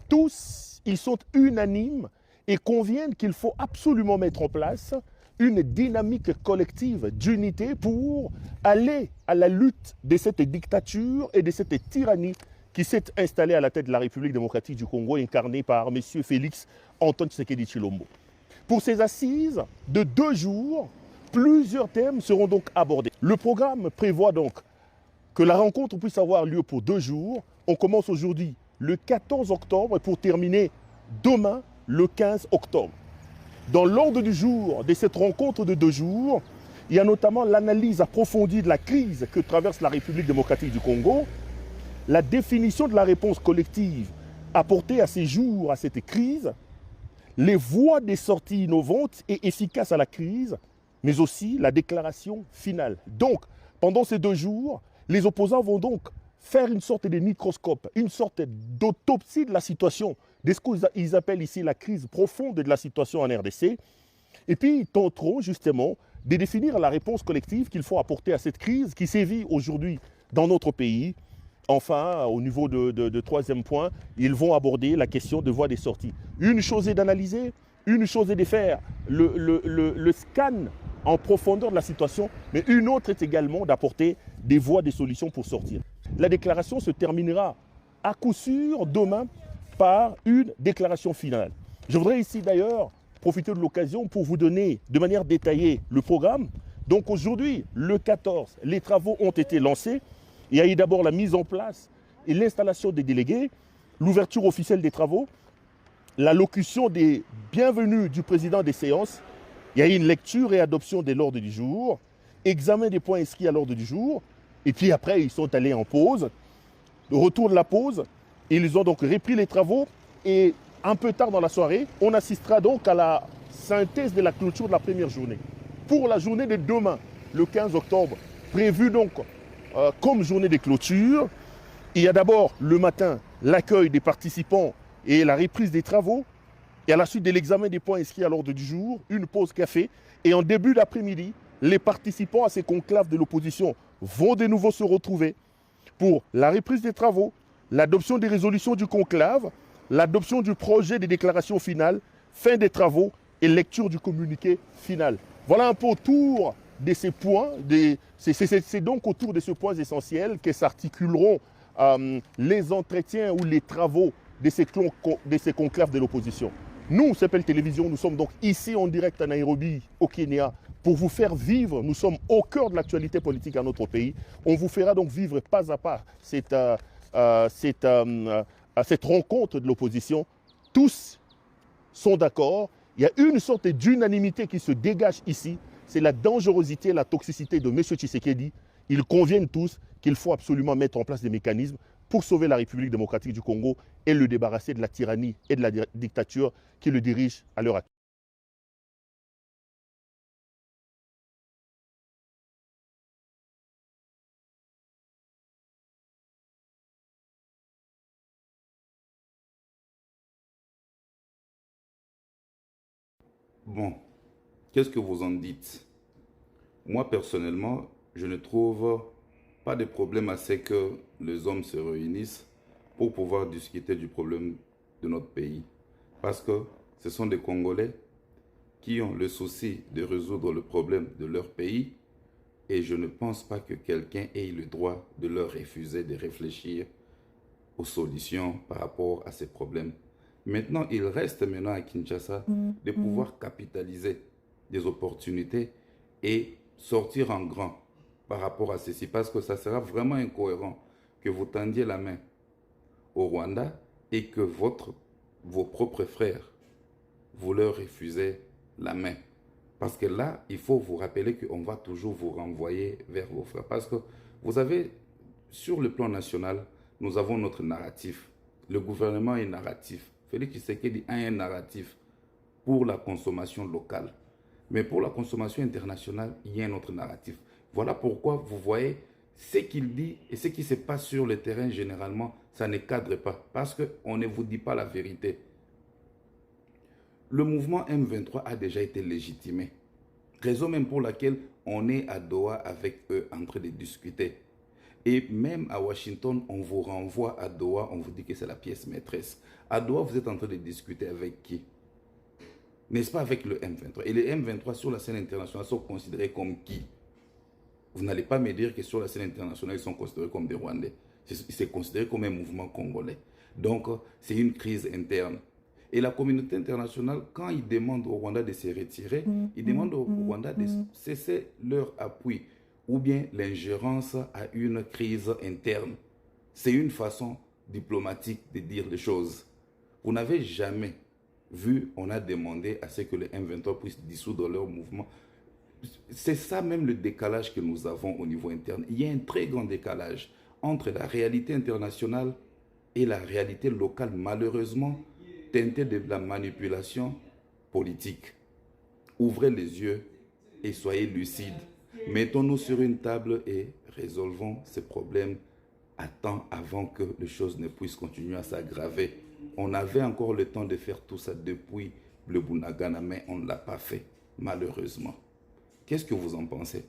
Tous, ils sont unanimes et conviennent qu'il faut absolument mettre en place une dynamique collective d'unité pour aller à la lutte de cette dictature et de cette tyrannie qui s'est installée à la tête de la République démocratique du Congo, incarnée par M. Félix Antoine Tshisekedi Tshilombo. Pour ces assises de 2 jours, plusieurs thèmes seront donc abordés. Le programme prévoit donc que la rencontre puisse avoir lieu pour 2 jours. On commence aujourd'hui le 14 octobre pour terminer demain le 15 octobre. Dans l'ordre du jour de cette rencontre de 2 jours, il y a notamment l'analyse approfondie de la crise que traverse la République démocratique du Congo, la définition de la réponse collective apportée à ces jours, à cette crise, les voies des sorties innovantes et efficaces à la crise, mais aussi la déclaration finale. Donc, pendant ces 2 jours, les opposants vont donc faire une sorte de microscope, une sorte d'autopsie de la situation, de ce qu'ils appellent ici la crise profonde de la situation en RDC, et puis ils tenteront justement de définir la réponse collective qu'il faut apporter à cette crise qui sévit aujourd'hui dans notre pays. Enfin, au niveau de 3e point, ils vont aborder la question de voies des sorties. Une chose est d'analyser, une chose est de faire le scan en profondeur de la situation, mais une autre est également d'apporter des voies, des solutions pour sortir. La déclaration se terminera à coup sûr demain par une déclaration finale. Je voudrais ici d'ailleurs profiter de l'occasion pour vous donner de manière détaillée le programme. Donc aujourd'hui, le 14, les travaux ont été lancés. Il y a eu d'abord la mise en place et l'installation des délégués, l'ouverture officielle des travaux, l'allocution des bienvenus du président des séances. Il y a eu une lecture et adoption de l'ordre du jour, examen des points inscrits à l'ordre du jour, et puis après ils sont allés en pause. Au retour de la pause, ils ont donc repris les travaux et un peu tard dans la soirée, on assistera donc à la synthèse de la clôture de la première journée. Pour la journée de demain, le 15 octobre, prévue donc comme journée de clôture, il y a d'abord le matin l'accueil des participants et la reprise des travaux, et à la suite de l'examen des points inscrits à l'ordre du jour, une pause café, et en début d'après-midi, les participants à ces conclaves de l'opposition vont de nouveau se retrouver pour la reprise des travaux, l'adoption des résolutions du conclave, l'adoption du projet de déclaration finale, fin des travaux et lecture du communiqué final. Voilà un peu autour de ces points, c'est donc autour de ces points essentiels que s'articuleront les entretiens ou les travaux de ces conclaves de l'opposition. Nous, CPL Télévision, nous sommes donc ici en direct à Nairobi, au Kenya, pour vous faire vivre. Nous sommes au cœur de l'actualité politique à notre pays. On vous fera donc vivre pas à pas cette rencontre de l'opposition. Tous sont d'accord. Il y a une sorte d'unanimité qui se dégage ici. C'est la dangerosité, la toxicité de M. Tshisekedi. Ils conviennent tous qu'il faut absolument mettre en place des mécanismes pour sauver la République démocratique du Congo et le débarrasser de la tyrannie et de la dictature qui le dirige à l'heure actuelle. Bon, qu'est-ce que vous en dites? Moi, personnellement, je ne trouve pas de problème à ce que les hommes se réunissent pour pouvoir discuter du problème de notre pays. Parce que ce sont des Congolais qui ont le souci de résoudre le problème de leur pays et je ne pense pas que quelqu'un ait le droit de leur refuser de réfléchir aux solutions par rapport à ces problèmes. Maintenant, il reste maintenant à Kinshasa de pouvoir capitaliser des opportunités et sortir en grand par rapport à ceci, parce que ça sera vraiment incohérent que vous tendiez la main au Rwanda et que vos propres frères, vous leur refusez la main. Parce que là, il faut vous rappeler qu'on va toujours vous renvoyer vers vos frères. Parce que vous avez, sur le plan national, nous avons notre narratif. Le gouvernement est narratif. Félix Tshisekedi a un narratif pour la consommation locale. Mais pour la consommation internationale, il y a un autre narratif. Voilà pourquoi vous voyez ce qu'il dit et ce qui se passe sur le terrain, généralement, ça ne cadre pas. Parce qu'on ne vous dit pas la vérité. Le mouvement M23 a déjà été légitimé. Raison même pour laquelle on est à Doha avec eux en train de discuter. Et même à Washington, on vous renvoie à Doha, on vous dit que c'est la pièce maîtresse. À Doha, vous êtes en train de discuter avec qui? N'est-ce pas avec le M23? Et les M23 sur la scène internationale sont considérés comme qui? Vous n'allez pas me dire que sur la scène internationale, ils sont considérés comme des Rwandais. C'est considéré comme un mouvement congolais. Donc, c'est une crise interne. Et la communauté internationale, quand ils demandent au Rwanda de se retirer, ils demandent au Rwanda de cesser leur appui ou bien l'ingérence à une crise interne. C'est une façon diplomatique de dire les choses. Vous n'avez jamais vu, on a demandé à ce que les M23 puissent dissoudre leur mouvement. C'est ça même le décalage que nous avons au niveau interne. Il y a un très grand décalage entre la réalité internationale et la réalité locale, malheureusement, teintée de la manipulation politique. Ouvrez les yeux et soyez lucides. Mettons-nous sur une table et résolvons ces problèmes à temps avant que les choses ne puissent continuer à s'aggraver. On avait encore le temps de faire tout ça depuis le Bunagana, mais on ne l'a pas fait, malheureusement. Qu'est-ce que vous en pensez?